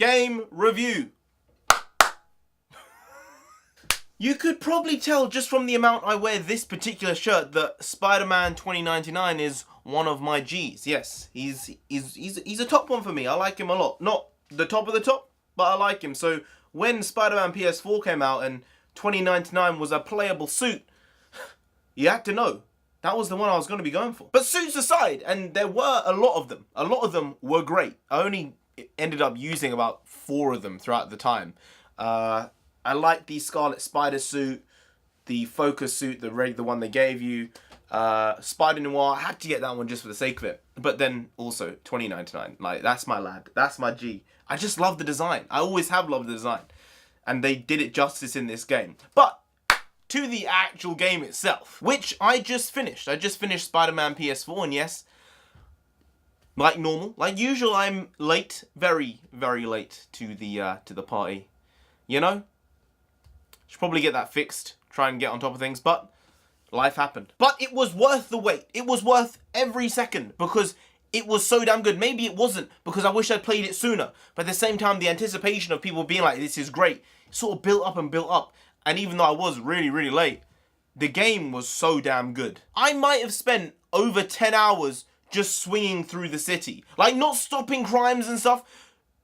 Game review. You could probably tell just from the amount I wear this particular shirt that Spider-Man 2099 is one of my G's. Yes, he's a top one for me. I like him a lot. Not the top of the top, but I like him. So when Spider-Man PS4 came out and 2099 was a playable suit, you had to know that was the one I was going to be going for. But suits aside, and there were a lot of them. A lot of them were great. I only ended up using about 4 of them throughout the time. I like the Scarlet Spider suit, the Focus suit, the one they gave you, Spider Noir. I had to get that one just for the sake of it. But then also 2099, like that's my lad, that's my G. I just love the design. I always have loved the design, and they did it justice in this game. But to the actual game itself, which I just finished. I just finished Spider-Man PS4, and yes, like normal, like usual, I'm late, very, very late to the party. You know. Should probably get that fixed, try and get on top of things, but life happened. But it was worth the wait. It was worth every second because it was so damn good. Maybe it wasn't because I wish I'd played it sooner. But at the same time, the anticipation of people being like, this is great, sort of built up and built up. And even though I was really, really late, the game was so damn good. I might have spent over 10 hours just swinging through the city. Like, not stopping crimes and stuff,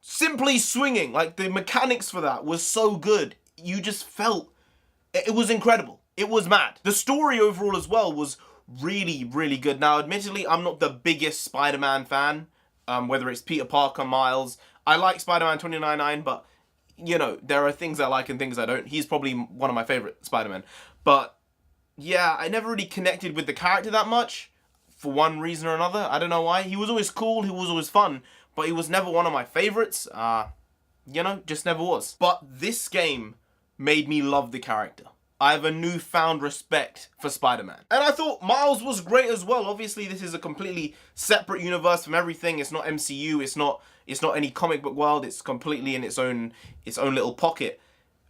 simply swinging. Like, the mechanics for that was so good. You just felt, it was incredible. It was mad. The story overall as well was really, really good. Now, admittedly, I'm not the biggest Spider-Man fan, whether it's Peter Parker, Miles. I like Spider-Man 2099, but, you know, there are things I like and things I don't. He's probably one of my favorite Spider-Man. But, yeah, I never really connected with the character that much, for one reason or another. I don't know why. He was always cool, he was always fun, but he was never one of my favorites. You know, just never was. But this game made me love the character. I have a newfound respect for Spider-Man. And I thought Miles was great as well. Obviously, this is a completely separate universe from everything. It's not MCU, it's not any comic book world, it's completely in its own little pocket.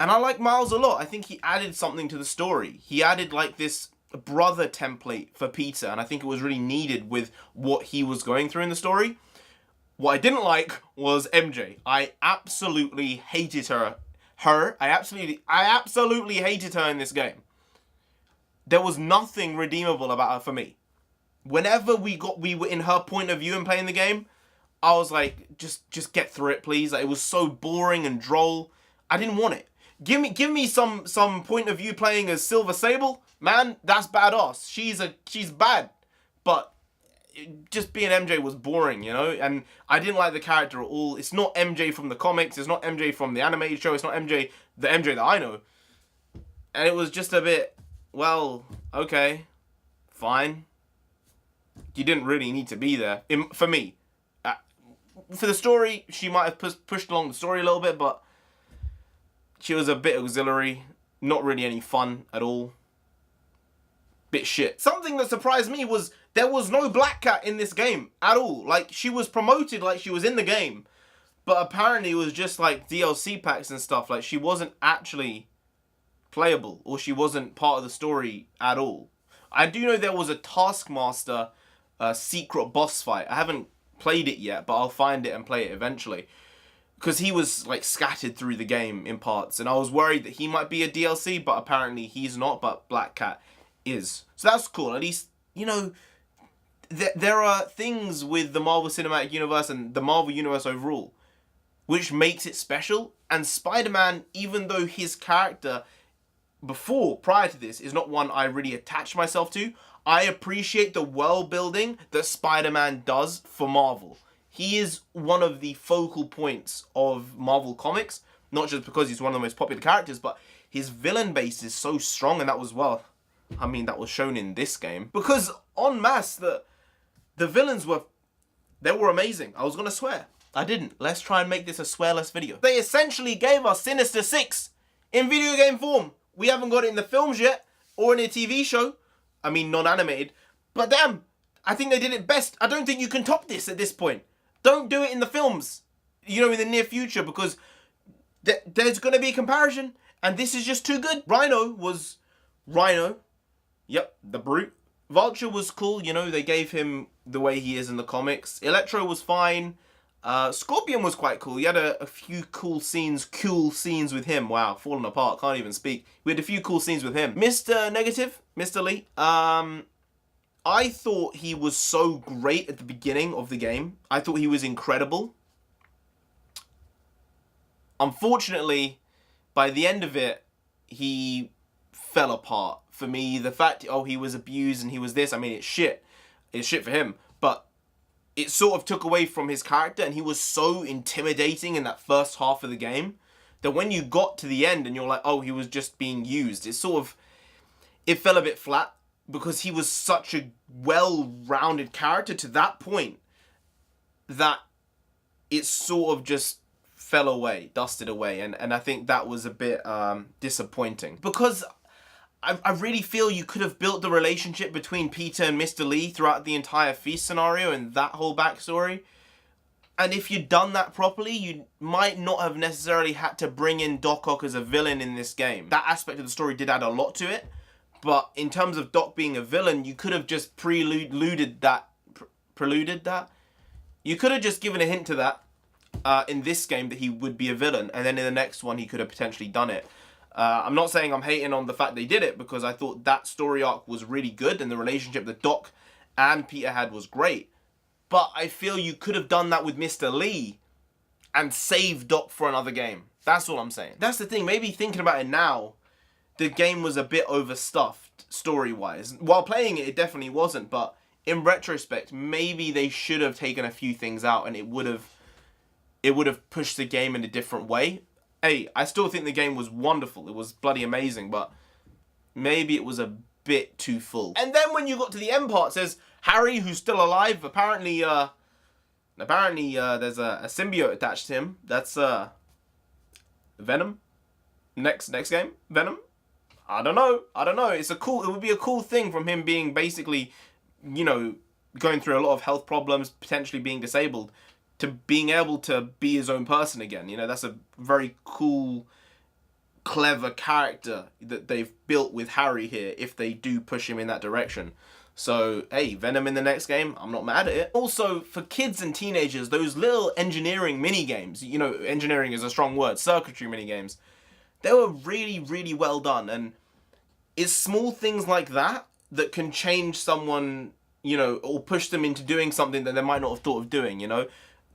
And I like Miles a lot. I think he added something to the story. He added like this brother template for Peter, and I think it was really needed with what he was going through in the story. What I didn't like was MJ. I absolutely hated her. I absolutely hated her in this game. There was nothing redeemable about her for me. Whenever we were in her point of view and playing the game, I was like, just get through it, please. Like, it was so boring and droll. I didn't want it. Give me some point of view playing as Silver Sable, man. That's badass. She's bad, but just being MJ was boring, you know, and I didn't like the character at all. It's not MJ from the comics, it's not MJ from the animated show, it's not the MJ that I know. And it was just a bit, well, okay, fine. You didn't really need to be there, for me. For the story, she might have pushed along the story a little bit, but she was a bit auxiliary, not really any fun at all. Bit shit. Something that surprised me was there was no Black Cat in this game at all. Like, she was promoted like she was in the game, but apparently it was just like DLC packs and stuff. Like, she wasn't actually playable, or she wasn't part of the story at all. I do know there was a Taskmaster secret boss fight. I haven't played it yet, but I'll find it and play it eventually, because he was like scattered through the game in parts, and I was worried that he might be a DLC, but apparently he's not, but Black Cat is. So that's cool. At least, you know, there are things with the Marvel Cinematic Universe and the Marvel Universe overall which makes it special. And Spider-Man, even though his character prior to this, is not one I really attach myself to, I appreciate the world building that Spider-Man does for Marvel. He is one of the focal points of Marvel Comics, not just because he's one of the most popular characters, but his villain base is so strong, and that was, well, I mean, that was shown in this game. Because, en masse, the villains were amazing. I was going to swear. I didn't. Let's try and make this a swearless video. They essentially gave us Sinister Six in video game form. We haven't got it in the films yet, or in a TV show. I mean, non-animated. But damn, I think they did it best. I don't think you can top this at this point. Don't do it in the films, you know, in the near future, because there's going to be a comparison, and this is just too good. Rhino was Rhino. Yep, the brute. Vulture was cool, you know, they gave him the way he is in the comics. Electro was fine. Scorpion was quite cool. You had a few cool scenes with him. Wow, falling apart, can't even speak. We had a few cool scenes with him. Mr. Negative, Mr. Lee, I thought he was so great at the beginning of the game. I thought he was incredible. Unfortunately, by the end of it, he fell apart. For me, the fact, oh, he was abused and he was this, I mean, it's shit. It's shit for him. But it sort of took away from his character, and he was so intimidating in that first half of the game that when you got to the end and you're like, oh, he was just being used, it fell a bit flat because he was such a well-rounded character to that point that it sort of just fell away, dusted away, and I think that was a bit disappointing because I really feel you could have built the relationship between Peter and Mr. Lee throughout the entire Feast scenario and that whole backstory. And if you'd done that properly, you might not have necessarily had to bring in Doc Ock as a villain in this game. That aspect of the story did add a lot to it, but in terms of Doc being a villain, you could have just preluded that. You could have just given a hint to that in this game that he would be a villain, and then in the next one he could have potentially done it. I'm not saying I'm hating on the fact they did it, because I thought that story arc was really good and the relationship that Doc and Peter had was great. But I feel you could have done that with Mr. Lee and saved Doc for another game. That's all I'm saying. That's the thing. Maybe thinking about it now, the game was a bit overstuffed story-wise. While playing it, it definitely wasn't. But in retrospect, maybe they should have taken a few things out and it would have pushed the game in a different way. Hey, I still think the game was wonderful. It was bloody amazing, but maybe it was a bit too full. And then when you got to the end part, it says Harry, who's still alive, apparently there's a symbiote attached to him. That's Venom. Next game, Venom. I don't know. It would be a cool thing from him being basically, you know, going through a lot of health problems, potentially being disabled, to being able to be his own person again. You know, that's a very cool, clever character that they've built with Harry here, if they do push him in that direction. So, hey, Venom in the next game, I'm not mad at it. Also, for kids and teenagers, those little engineering mini-games, you know, engineering is a strong word, circuitry mini-games, they were really, really well done. And it's small things like that that can change someone, you know, or push them into doing something that they might not have thought of doing, you know.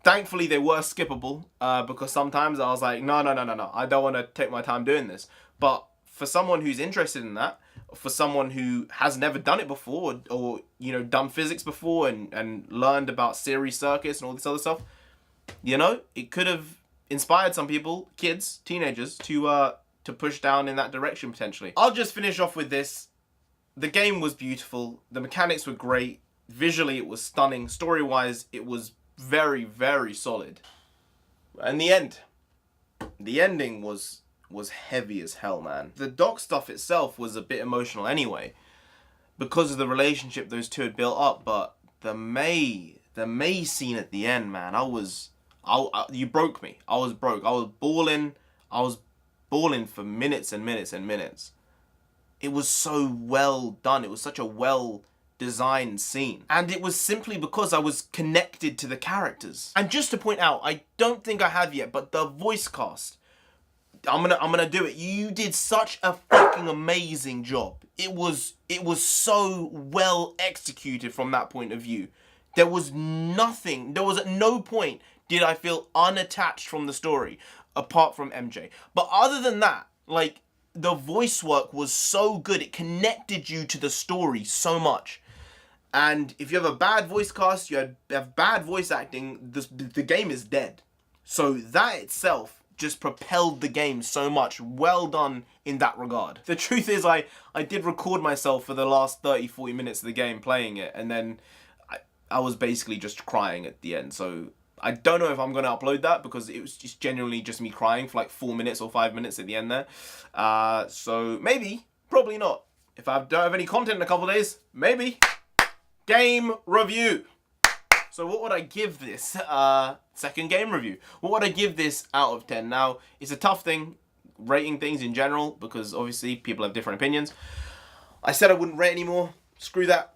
Thankfully, they were skippable, because sometimes I was like, no, I don't want to take my time doing this. But for someone who's interested in that, for someone who has never done it before, or you know, done physics before and learned about series circuits and all this other stuff, you know, it could have inspired some people, kids, teenagers, to push down in that direction potentially. I'll just finish off with this. The game was beautiful. The mechanics were great. Visually, it was stunning. Story-wise, it was very, very solid. And the ending was heavy as hell, man. The Doc stuff itself was a bit emotional anyway, because of the relationship those two had built up. But the May scene at the end, man, you broke me. I was broke. I was bawling for minutes and minutes and minutes. It was so well done. It was such a well designed scene, and it was simply because I was connected to the characters. And just to point out, I don't think I have yet, but the voice cast, I'm gonna do it. You did such a fucking amazing job. It was so well executed from that point of view. There was at no point did I feel unattached from the story, apart from MJ. But other than that, like, the voice work was so good. It connected you to the story so much. And if you have a bad voice cast, you have bad voice acting, the game is dead. So that itself just propelled the game so much. Well done in that regard. The truth is, I did record myself for the last 30-40 minutes of the game playing it, and then I was basically just crying at the end. So I don't know if I'm going to upload that, because it was just genuinely just me crying for like 4 minutes or 5 minutes at the end there. So maybe, probably not. If I don't have any content in a couple of days, maybe. Game review. So what would I give this second game review? What would I give this out of 10? Now, it's a tough thing rating things in general, because obviously people have different opinions. I said I wouldn't rate anymore. Screw that.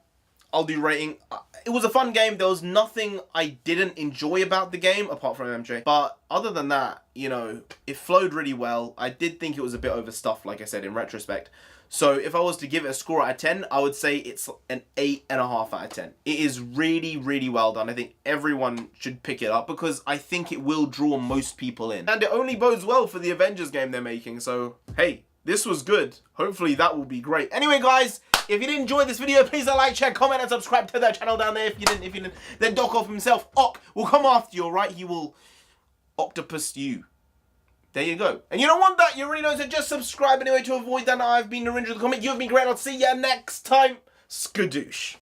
I'll do rating. It was a fun game. There was nothing I didn't enjoy about the game, apart from MJ. But other than that, you know, it flowed really well. I did think it was a bit overstuffed, like I said, in retrospect. So if I was to give it a score out of 10, I would say it's an 8.5 out of 10. It is really, really well done. I think everyone should pick it up because I think it will draw most people in. And it only bodes well for the Avengers game they're making. So, hey, this was good. Hopefully that will be great. Anyway, guys, if you did enjoy this video, please like, share, comment, and subscribe to that channel down there. If you didn't, then Doc Off himself, Ock, will come after you, alright? He will octopus you. There you go. And you don't want that, you already know, so just subscribe anyway to avoid that. I've been NarendraTheComic. You've been great. I'll see you next time. Skadoosh.